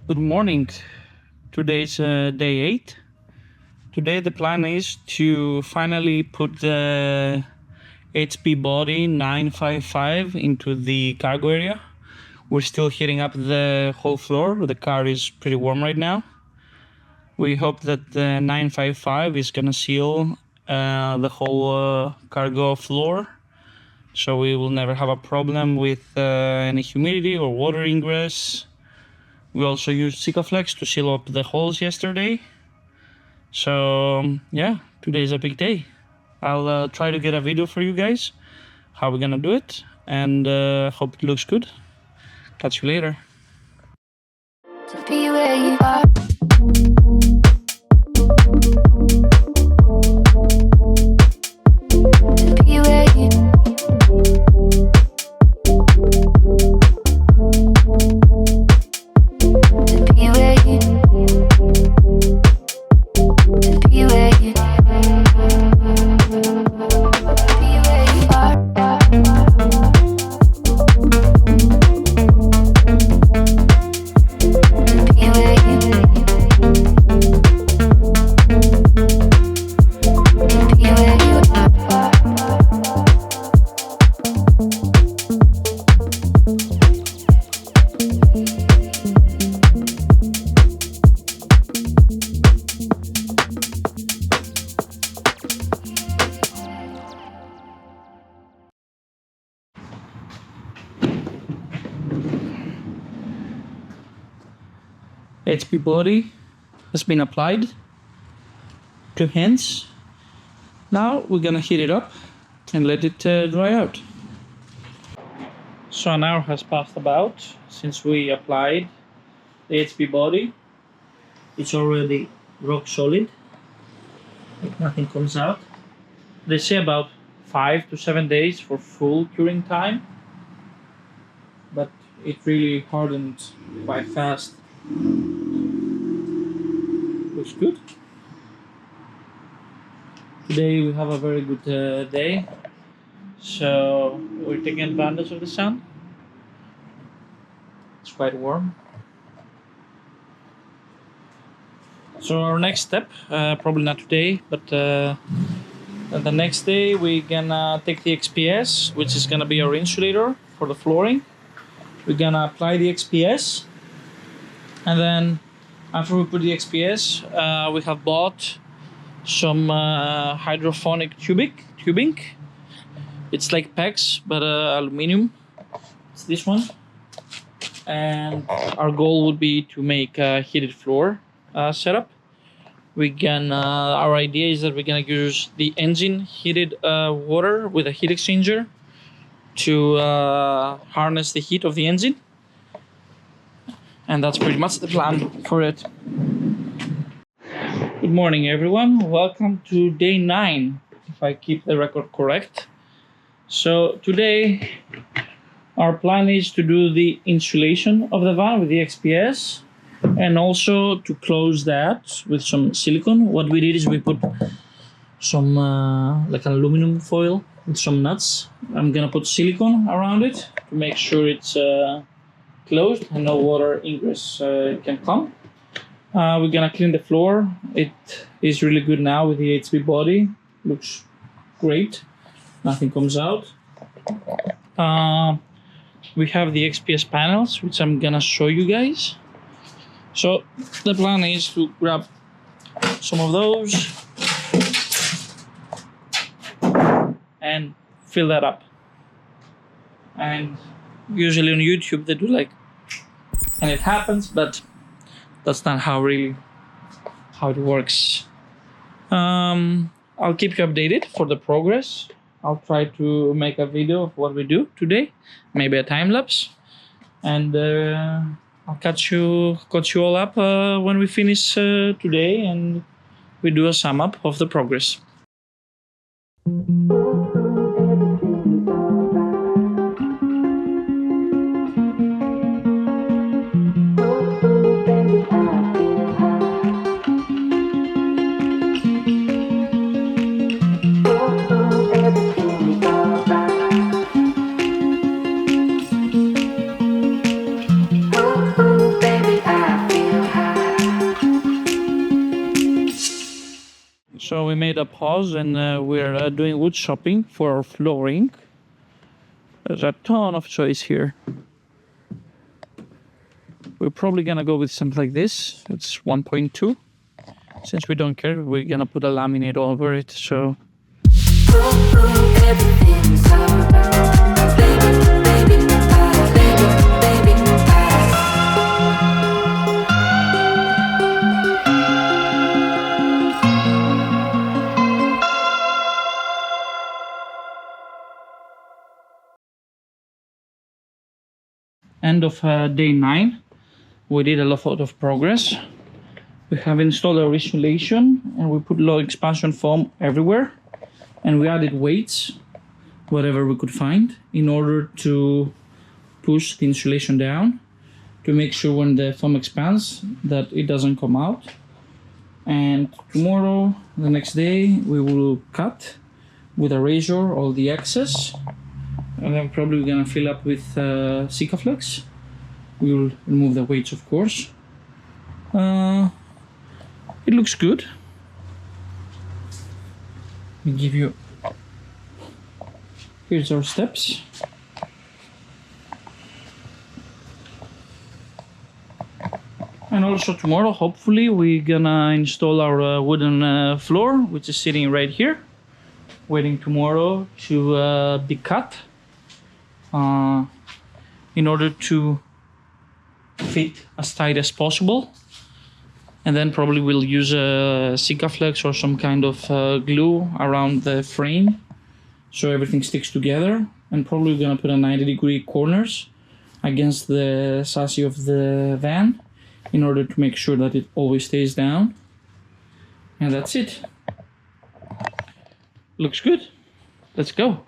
Good morning. Today's day 8. Today the plan is to finally put the HP body 955 into the cargo area. We're still heating up the whole floor. The car is pretty warm right now. We hope that the 955 is gonna seal the whole cargo floor, so we will never have a problem with any humidity or water ingress. We also used Sikaflex to seal up the holes yesterday. So yeah, today is a big day. I'll try to get a video for you guys how we're gonna do it, and hope it looks good. Catch you later. To be where you are. To be where you To be where you To be where you Be where you are. HP body has been applied. 2 hands. Now we're gonna heat it up and let it dry out. So an hour has passed about since we applied the HP body. It's already rock solid, like nothing comes out. They say about 5 to 7 days for full curing time, but it really hardened quite fast. Looks good. Today we have a very good day, so we're taking advantage of the sun. It's quite warm. So our next step, probably not today, but the next day we're gonna take the XPS, which is gonna be our insulator for the flooring. We're gonna apply the XPS, and then after we put the XPS, we have bought some hydrophonic tubing. It's like PEX, but aluminum. It's this one. And our goal would be to make a heated floor setup. Our idea is that we're gonna use the engine heated water with a heat exchanger to harness the heat of the engine. And that's pretty much the plan for it. Good morning, everyone. Welcome to day 9, if I keep the record correct. So today, our plan is to do the insulation of the van with the XPS, and also to close that with some silicone. What we did is we put some like an aluminum foil with some nuts. I'm gonna put silicone around it to make sure it's closed and no water ingress can come. We're gonna clean the floor. It is really good now with the HP body. Looks great. Nothing comes out. We have the XPS panels, which I'm gonna show you guys. So the plan is to grab some of those and fill that up. And usually on YouTube they do like, and it happens, but that's not how it works. I'll keep you updated for the progress. I'll try to make a video of what we do today, maybe a time lapse, and I'll catch you all up when we finish today and we do a sum up of the progress. Baby, I feel So we made a pause and we're doing wood shopping for our flooring. There's a ton of choice here. We're probably gonna go with something like this. It's 1.2. Since we don't care, we're gonna put a laminate over it. So Everything's alright. Baby, baby, end of day 9, we did a lot of progress. We have installed our insulation and we put low expansion foam everywhere, and we added weights, whatever we could find, in order to push the insulation down to make sure when the foam expands that it doesn't come out. And tomorrow, the next day, we will cut with a razor all the excess, and then probably we're gonna fill up with Sikaflex. We will remove the weights, of course. It looks good. Let me give you. Here's our steps. And also tomorrow, hopefully, we're gonna install our wooden floor, which is sitting right here, waiting tomorrow to be cut in order to fit as tight as possible. And then probably we'll use a Sikaflex or some kind of glue around the frame so everything sticks together. And probably we're gonna put a 90-degree corners against the chassis of the van in order to make sure that it always stays down. And that's it. Looks good. Let's go.